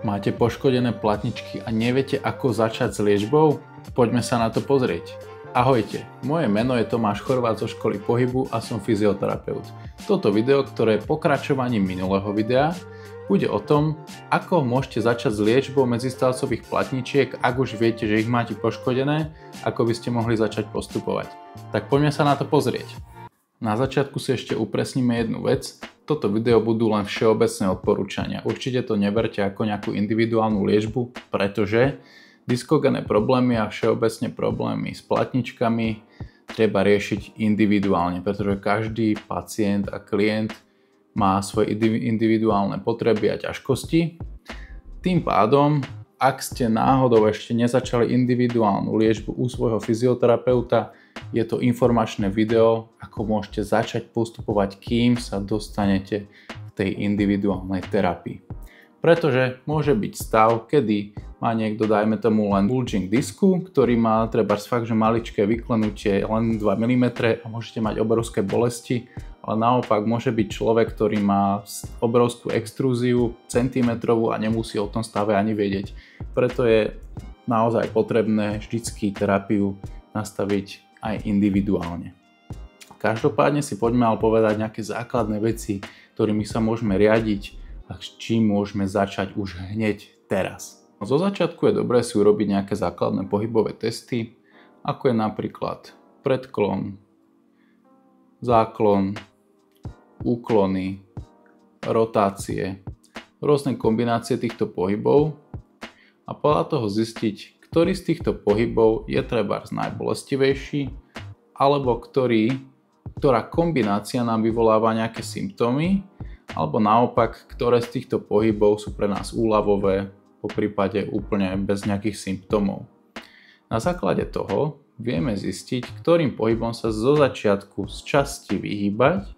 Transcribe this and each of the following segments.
Máte poškodené platničky a neviete, ako začať s liečbou? Poďme sa na to pozrieť. Ahojte, moje meno je Tomáš Chorvát zo školy pohybu a som fyzioterapeut. Toto video, ktoré je pokračovaním minulého videa, bude o tom, ako môžete začať s liečbou medzistavcových platničiek, ak už viete, že ich máte poškodené, ako by ste mohli začať postupovať. Tak poďme sa na to pozrieť. Na začiatku si ešte upresníme jednu vec. Toto video budú len všeobecné odporúčania. Určite to neberte ako nejakú individuálnu liečbu, pretože diskogénne problémy a všeobecne problémy s platničkami treba riešiť individuálne, pretože každý pacient a klient má svoje individuálne potreby a ťažkosti. Tým pádom, ak ste náhodou ešte nezačali individuálnu liečbu u svojho fyzioterapeuta, je to informačné video, ako môžete začať postupovať, kým sa dostanete k tej individuálnej terapii. Pretože môže byť stav, kedy má niekto, dajme tomu, len bulging disku, ktorý má trebárs fakt, že maličké vyklenutie, len 2 mm a môžete mať obrovské bolesti, ale naopak môže byť človek, ktorý má obrovskú extrúziu centimetrovú a nemusí o tom stave ani vedieť. Preto je naozaj potrebné vždycky terapiu nastaviť aj individuálne. Každopádne si poďme ale povedať nejaké základné veci, ktorými sa môžeme riadiť a s čím môžeme začať už hneď teraz. Zo začiatku je dobré si urobiť nejaké základné pohybové testy, ako je napríklad predklon, záklon, úklony, rotácie, rôzne kombinácie týchto pohybov a podľa toho zistiť, ktorý z týchto pohybov je trebárs najbolestivejší, alebo ktorá kombinácia nám vyvoláva nejaké symptómy, alebo naopak, ktoré z týchto pohybov sú pre nás úľavové, po prípade úplne bez nejakých symptómov. Na základe toho vieme zistiť, ktorým pohybom sa zo začiatku z časti vyhýbať,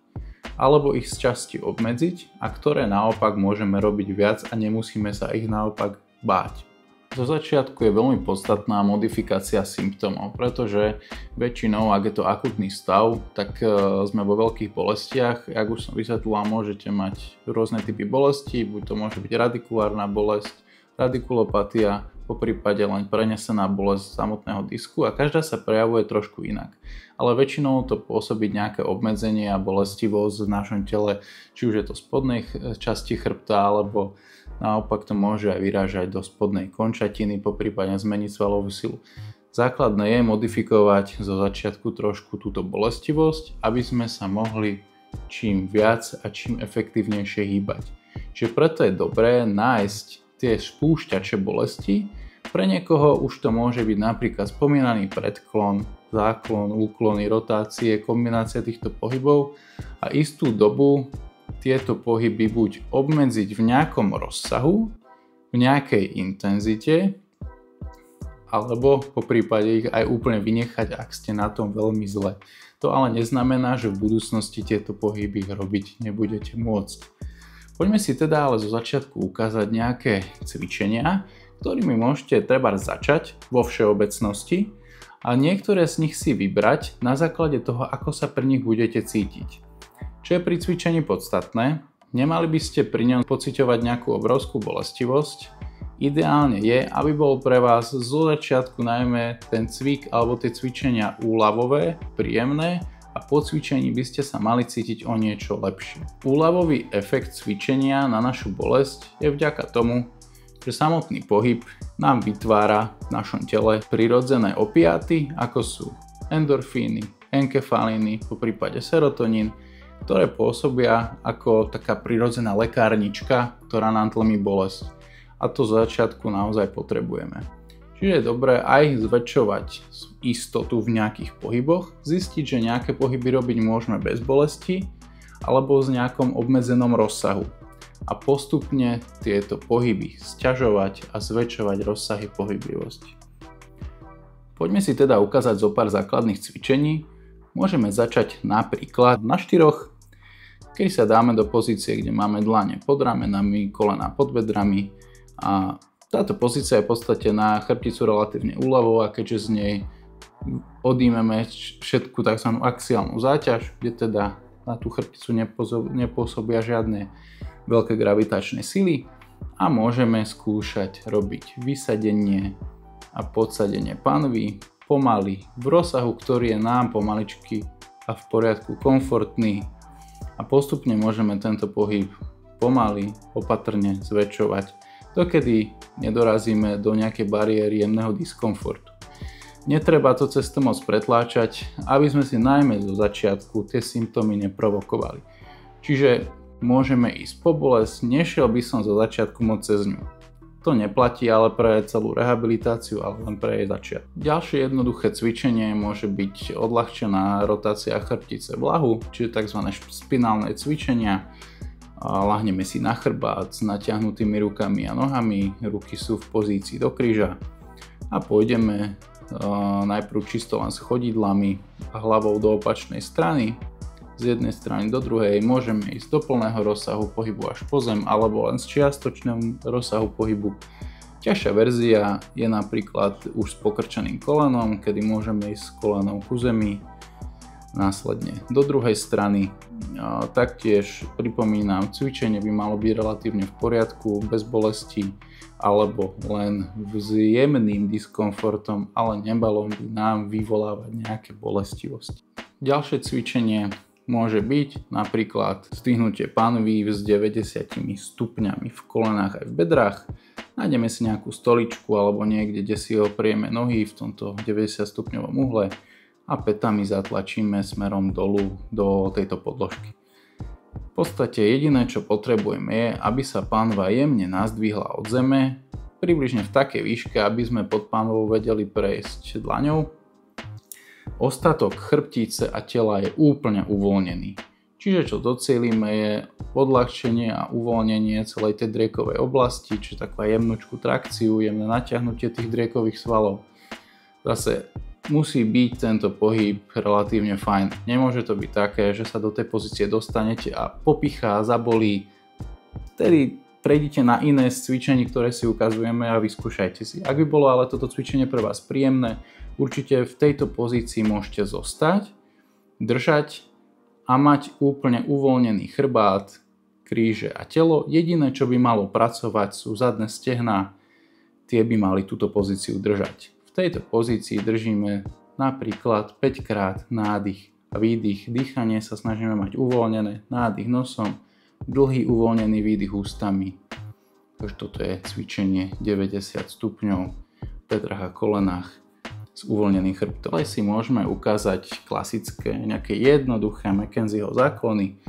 alebo ich z časti obmedziť a ktoré naopak môžeme robiť viac a nemusíme sa ich naopak báť. Zo začiatku je veľmi podstatná modifikácia symptómov, pretože väčšinou, ak je to akutný stav, tak sme vo veľkých bolestiach. Jak už som vysvetlil, môžete mať rôzne typy bolesti, buď to môže byť radikulárna bolesť, radikulopatia, poprípade len prenesená bolesť samotného disku a každá sa prejavuje trošku inak. Ale väčšinou to pôsobí nejaké obmedzenie a bolestivosť v našom tele, či už je to spodnej časti chrbta, alebo naopak to môže aj vyrážať do spodnej končatiny, poprípadne zmeniť svalovú silu. Základné je modifikovať zo začiatku trošku túto bolestivosť, aby sme sa mohli čím viac a čím efektívnejšie hýbať. Čiže preto je dobré nájsť tie spúšťače bolesti. Pre niekoho už to môže byť napríklad spomínaný predklon, záklon, úklony, rotácie, kombinácia týchto pohybov a istú dobu tieto pohyby buď obmedziť v nejakom rozsahu, v nejakej intenzite, alebo po prípade ich aj úplne vynechať, ak ste na tom veľmi zle. To ale neznamená, že v budúcnosti tieto pohyby robiť nebudete môcť. Poďme si teda ale zo začiatku ukázať nejaké cvičenia, ktorými môžete trebárs začať vo všeobecnosti a niektoré z nich si vybrať na základe toho, ako sa pri nich budete cítiť. Čo je pri cvičení podstatné, nemali by ste pri ňom pociťovať nejakú obrovskú bolestivosť. Ideálne je, aby bol pre vás zo začiatku najmä ten cvik alebo tie cvičenia úľavové, príjemné a po cvičení by ste sa mali cítiť o niečo lepšie. Úľavový efekt cvičenia na našu bolesť je vďaka tomu, že samotný pohyb nám vytvára v našom tele prirodzené opiaty, ako sú endorfíny, enkefalíny, poprípade serotonín, ktoré pôsobia ako taká prirodzená lekárnička, ktorá nám tlmí bolesť. A to z začiatku naozaj potrebujeme. Čiže je dobré aj zväčšovať istotu v nejakých pohyboch, zistiť, že nejaké pohyby robiť môžeme bez bolesti alebo v nejakom obmedzenom rozsahu. A postupne tieto pohyby sťažovať a zväčšovať rozsahy pohyblivosti. Poďme si teda ukázať zo pár základných cvičení. Môžeme začať napríklad na štyroch, keď sa dáme do pozície, kde máme dlane pod ramenami, kolena pod bedrami a táto pozícia je v podstate na chrbticu relatívne úľavová, keďže z nej odímeme všetku tzv. Axiálnu záťaž, kde teda na tú chrbticu nepôsobia žiadne veľké gravitačné sily a môžeme skúšať robiť vysadenie a podsadenie panvy pomaly v rozsahu, ktorý je nám pomaličky a v poriadku komfortný, a postupne môžeme tento pohyb pomaly, opatrne zväčšovať, dokedy nedorazíme do nejakej bariéry jemného diskomfortu. Netreba to cesto moc pretláčať, aby sme si najmä zo začiatku tie symptómy neprovokovali. Čiže môžeme ísť po bolesť, nešiel by som zo začiatku moc cez ňu. To neplatí ale pre celú rehabilitáciu, ale len pre jej začiatok. Ďalšie jednoduché cvičenie môže byť odľahčená rotácia chrbtice v lahu, čiže tzv. Spinálne cvičenia. Lahneme si na chrbát s natiahnutými rukami a nohami, ruky sú v pozícii do kríža a pôjdeme najprv čisto len s chodidlami a hlavou do opačnej strany. Z jednej strany do druhej môžeme ísť do plného rozsahu pohybu až po zem alebo len z čiastočného rozsahu pohybu. Ťažšia verzia je napríklad už s pokrčeným kolenom, kedy môžeme ísť s kolenom ku zemi, následne do druhej strany. Taktiež pripomínam, cvičenie by malo byť relatívne v poriadku, bez bolesti alebo len s jemným diskomfortom, ale nemalo by nám vyvolávať nejaké bolestivosti. Ďalšie cvičenie môže byť napríklad zdvihnutie panvy s 90 stupňami v kolenách aj v bedrách. Nájdeme si nejakú stoličku alebo niekde, kde si oprieme nohy v tomto 90 stupňovom uhle a pätami zatlačíme smerom dolu do tejto podložky. V podstate jediné, čo potrebujeme, je, aby sa panva jemne nazdvihla od zeme, približne v takej výške, aby sme pod panvou vedeli prejsť dlaňou. Ostatok chrbtice a tela je úplne uvoľnený. Čiže čo docielime je odľahčenie a uvoľnenie celej tej driekovej oblasti, čiže takú jemnúčku trakciu, jemné natiahnutie tých driekových svalov. Zase musí byť tento pohyb relatívne fajn. Nemôže to byť také, že sa do tej pozície dostanete a popichá, zabolí. Vtedy prejdite na iné z cvičení, ktoré si ukazujeme a vyskúšajte si. Ak by bolo ale toto cvičenie pre vás príjemné, určite v tejto pozícii môžete zostať, držať a mať úplne uvoľnený chrbát, kríže a telo. Jediné, čo by malo pracovať, sú zadné stehná, tie by mali túto pozíciu držať. V tejto pozícii držíme napríklad 5 krát nádych a výdych. Dýchanie sa snažíme mať uvoľnené, nádych nosom, dlhý uvoľnený výdych ústami. Takže toto je cvičenie 90 stupňov v bedrách a kolenách s uvoľneným chrbtom. Ďalej si môžeme ukázať klasické, nejaké jednoduché McKenzieho záklony.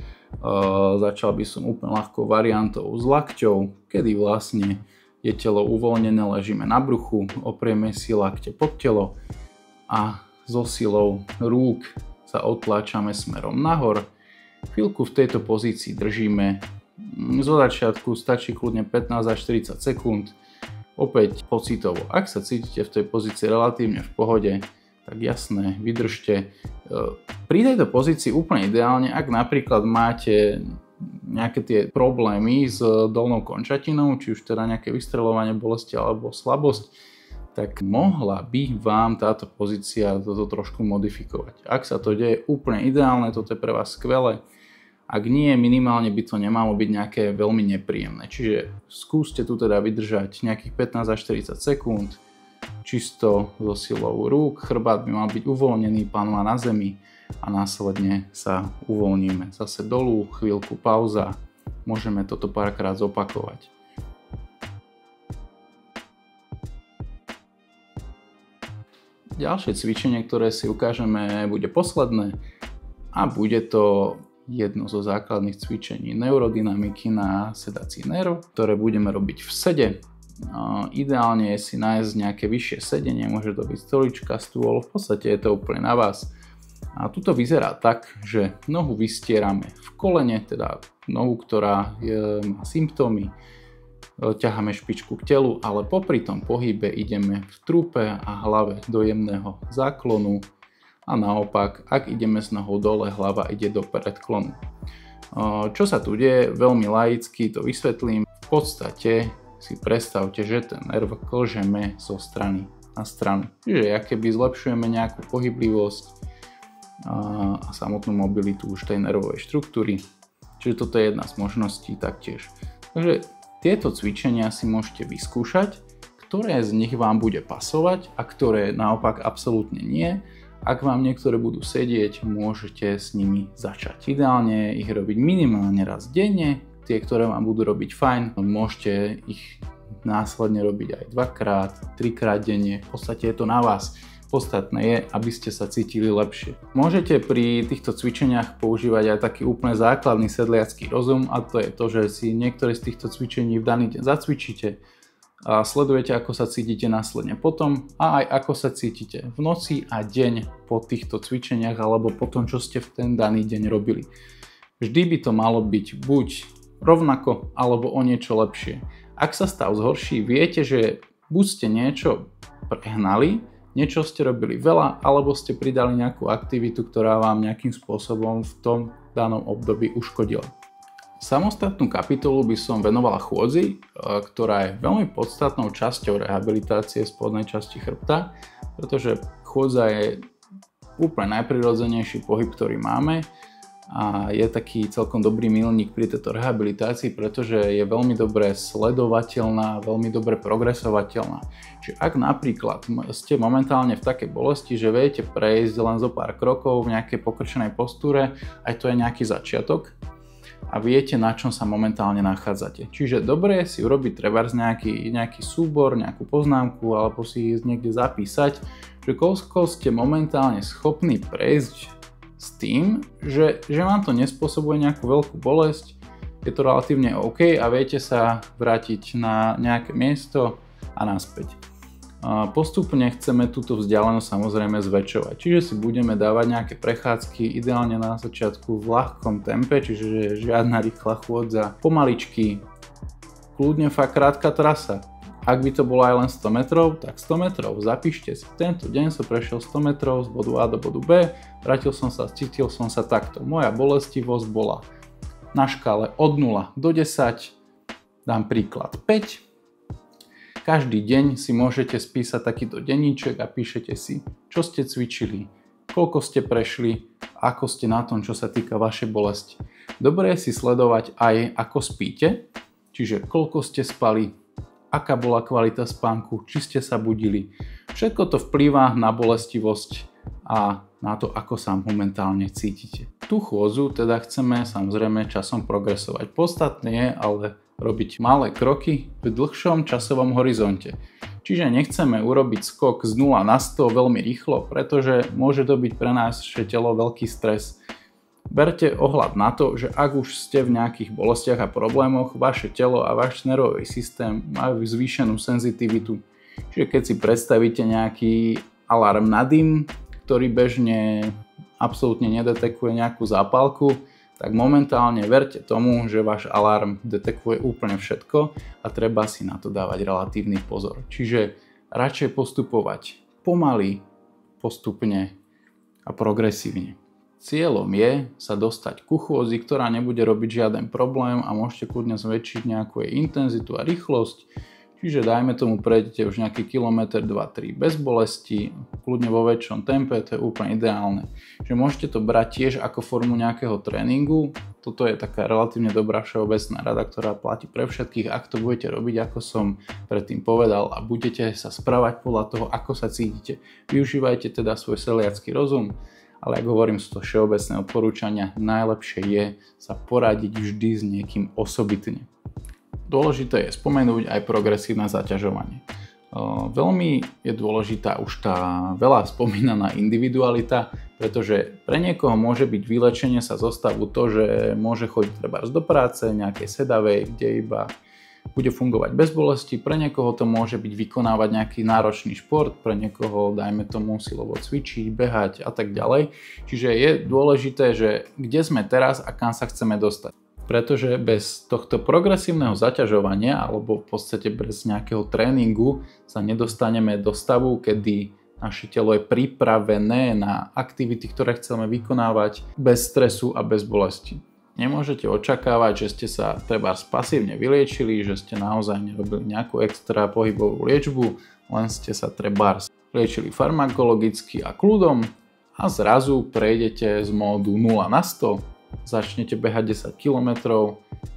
Začal by som úplne ľahkou variantou s lakťou, kedy vlastne je telo uvoľnené, ležíme na bruchu, oprieme si lakte pod telo a so silou rúk sa otláčame smerom nahor. Chvíľku v tejto pozícii držíme. Zo začiatku stačí kľudne 15 až 40 sekúnd. Opäť pocitovo, ak sa cítite v tej pozícii relatívne v pohode, tak jasné, vydržte. Pri tejto pozícii úplne ideálne, ak napríklad máte nejaké tie problémy s dolnou končatinou, či už teda nejaké vystreľovanie, bolesti alebo slabosť, tak mohla by vám táto pozícia toto trošku modifikovať. Ak sa to deje úplne ideálne, toto je pre vás skvelé. Ak nie, minimálne by to nemalo byť nejaké veľmi nepríjemné. Čiže skúste tu teda vydržať nejakých 15 až 40 sekúnd, čisto so silou rúk, chrbát by mal byť uvoľnený, panva na zemi a následne sa uvoľníme zase dolu, chvíľku pauza, môžeme toto párkrát zopakovať. Ďalšie cvičenie, ktoré si ukážeme, bude posledné a bude to jedno zo základných cvičení neurodynamiky na sedácii nerv, ktoré budeme robiť v sede. Ideálne je si nájsť nejaké vyššie sedenie, môže to byť stolička, stôl, v podstate je to úplne na vás. A tuto vyzerá tak, že nohu vystierame v kolene, teda nohu, ktorá má symptómy, ťaháme špičku k telu, ale popri tom pohybe ideme v trúpe a hlave do jemného záklonu. A naopak, ak ideme s nohou dole, hlava ide do predklonu. Čo sa tu deje, veľmi laicky to vysvetlím. V podstate si predstavte, že ten nerv klžeme zo strany na stranu. Čiže akoby zlepšujeme nejakú pohyblivosť a samotnú mobilitu už tej nervovej štruktúry. Čiže toto je jedna z možností taktiež. Takže Tieto cvičenia si môžete vyskúšať, ktoré z nich vám bude pasovať a ktoré naopak absolútne nie. Ak vám niektoré budú sedieť, môžete s nimi začať. Ideálne je ich robiť minimálne raz denne. Tie, ktoré vám budú robiť fajn, môžete ich následne robiť aj 2-krát, 3-krát denne. V podstate je to na vás. Podstatné je, aby ste sa cítili lepšie. Môžete pri týchto cvičeniach používať aj taký úplne základný sedliacky rozum, a to je to, že si niektoré z týchto cvičení v daný deň zacvičíte a sledujete, ako sa cítite následne potom a aj ako sa cítite v noci a deň po týchto cvičeniach alebo po tom, čo ste v ten daný deň robili. Vždy by to malo byť buď rovnako alebo o niečo lepšie. Ak sa stav zhorší, viete, že buď ste niečo prehnali, niečo ste robili veľa, alebo ste pridali nejakú aktivitu, ktorá vám nejakým spôsobom v tom danom období uškodila. Samostatnú kapitolu by som venovala chôdzi, ktorá je veľmi podstatnou časťou rehabilitácie spodnej časti chrbta, pretože chôdza je úplne najprirodzenejší pohyb, ktorý máme a je taký celkom dobrý milník pri tejto rehabilitácii, pretože je veľmi dobre sledovateľná, veľmi dobre progresovateľná. Čiže ak napríklad ste momentálne v takej bolesti, že viete prejsť len zo pár krokov v nejakej pokrčenej postúre, aj to je nejaký začiatok, a viete, na čom sa momentálne nachádzate. Čiže dobre je si urobiť trebárs nejaký súbor, nejakú poznámku alebo si niekde zapísať, že koľko ste momentálne schopní prejsť s tým, že vám to nespôsobuje nejakú veľkú bolesť, je to relatívne OK a viete sa vrátiť na nejaké miesto a naspäť. Postupne chceme túto vzdialenosť samozrejme zväčšovať, čiže si budeme dávať nejaké prechádzky, ideálne na začiatku v ľahkom tempe, čiže žiadna rýchla chôdza, pomaličky, kľudne fakt krátka trasa. Ak by to bolo aj len 100 metrov, tak 100 metrov, zapíšte si, tento deň som prešiel 100 metrov z bodu A do bodu B, vrátil som sa, cítil som sa takto, moja bolestivosť bola na škále od 0 do 10, dám príklad 5. Každý deň si môžete spísať takýto denníček a píšete si, čo ste cvičili, koľko ste prešli, ako ste na tom, čo sa týka vašej bolesti. Dobre je si sledovať aj ako spíte, čiže koľko ste spali, aká bola kvalita spánku, či ste sa budili. Všetko to vplýva na bolestivosť a na to, ako sa momentálne cítite. Tú chôdzu teda chceme samozrejme časom progresovať. Podstatné je ale robiť malé kroky v dlhšom časovom horizonte. Čiže nechceme urobiť skok z 0 na 100 veľmi rýchlo, pretože môže to byť pre naše telo veľký stres. Berte ohľad na to, že ak už ste v nejakých bolestiach a problémoch, vaše telo a váš nervový systém majú zvýšenú senzitivitu. Čiže keď si predstavíte nejaký alarm na dym, ktorý bežne absolútne nedetekuje nejakú zápalku, tak momentálne verte tomu, že váš alarm detekuje úplne všetko a treba si na to dávať relatívny pozor. Čiže radšej postupovať pomaly, postupne a progresívne. Cieľom je sa dostať ku chôdzi, ktorá nebude robiť žiaden problém a môžete kľudne zväčšiť nejakú jej intenzitu a rýchlosť. Čiže dajme tomu prejdete už nejaký kilometr, 2-3 bez bolesti, kľudne vo väčšom tempe, to je úplne ideálne. Že môžete to brať tiež ako formu nejakého tréningu, toto je taká relatívne dobrá všeobecná rada, ktorá platí pre všetkých, ak to budete robiť, ako som predtým povedal a budete sa správať podľa toho, ako sa cítite. Využívajte teda svoj sedliacky rozum, ale ako hovorím, sú to všeobecné odporúčania, najlepšie je sa poradiť vždy s niekým osobitne. Dôležité je spomenúť aj progresívne zaťažovanie. Veľmi je dôležitá už tá veľa spomínaná individualita, pretože pre niekoho môže byť vylečenie sa zo stavu to, že môže chodiť trebárs do práce, nejakej sedavej, kde iba bude fungovať bez bolesti, pre niekoho to môže byť vykonávať nejaký náročný šport, pre niekoho dajme tomu silovo cvičiť, behať a tak ďalej. Čiže je dôležité, že kde sme teraz a kam sa chceme dostať. Pretože bez tohto progresívneho zaťažovania alebo v podstate bez nejakého tréningu sa nedostaneme do stavu, kedy naše telo je pripravené na aktivity, ktoré chceme vykonávať bez stresu a bez bolesti. Nemôžete očakávať, že ste sa trebárs pasívne vyliečili, že ste naozaj nerobili nejakú extra pohybovú liečbu, len ste sa trebárs liečili farmakologicky a kľudom a zrazu prejdete z módu 0 na 100, začnete behať 10 km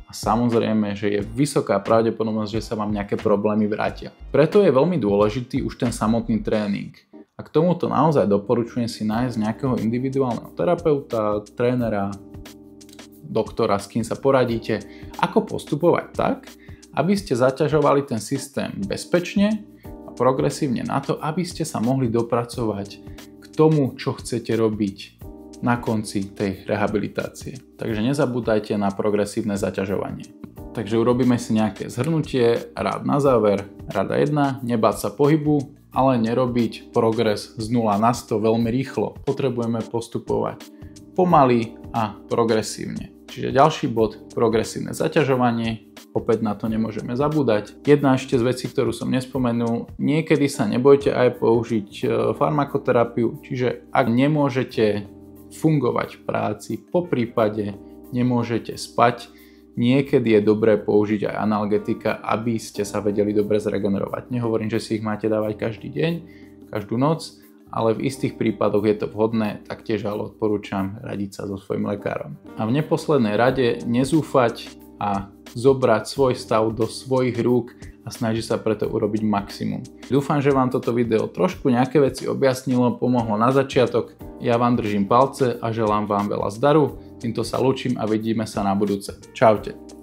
a a samozrejme, že je vysoká pravdepodobnosť, že sa vám nejaké problémy vrátia. Preto je veľmi dôležitý už ten samotný tréning. A k tomuto naozaj doporučujem si nájsť nejakého individuálneho terapeuta, trénera, doktora, s kým sa poradíte, ako postupovať tak, aby ste zaťažovali ten systém bezpečne a progresívne na to, aby ste sa mohli dopracovať k tomu, čo chcete robiť na konci tej rehabilitácie. Takže nezabúdajte na progresívne zaťažovanie. Takže urobíme si nejaké zhrnutie, rád na záver. Rada 1, nebáť sa pohybu, ale nerobiť progres z 0 na 100 veľmi rýchlo. Potrebujeme postupovať pomaly a progresívne. Čiže ďalší bod, progresívne zaťažovanie. Opäť na to nemôžeme zabúdať. Jedna ešte z vecí, ktorú som nespomenul, niekedy sa nebojte aj použiť farmakoterapiu, čiže ak nemôžete fungovať v práci, po prípade nemôžete spať, niekedy je dobré použiť aj analgetika, aby ste sa vedeli dobre zregenerovať. Nehovorím, že si ich máte dávať každý deň, každú noc, ale v istých prípadoch je to vhodné, taktiež ale odporúčam radiť sa so svojím lekárom. A v neposlednej rade nezúfať a zobrať svoj stav do svojich rúk a snažiť sa preto urobiť maximum. Dúfam, že vám toto video trošku nejaké veci objasnilo, pomohlo na začiatok. Ja vám držím palce a želám vám veľa zdaru. Týmto sa lúčim a vidíme sa na budúce. Čaute.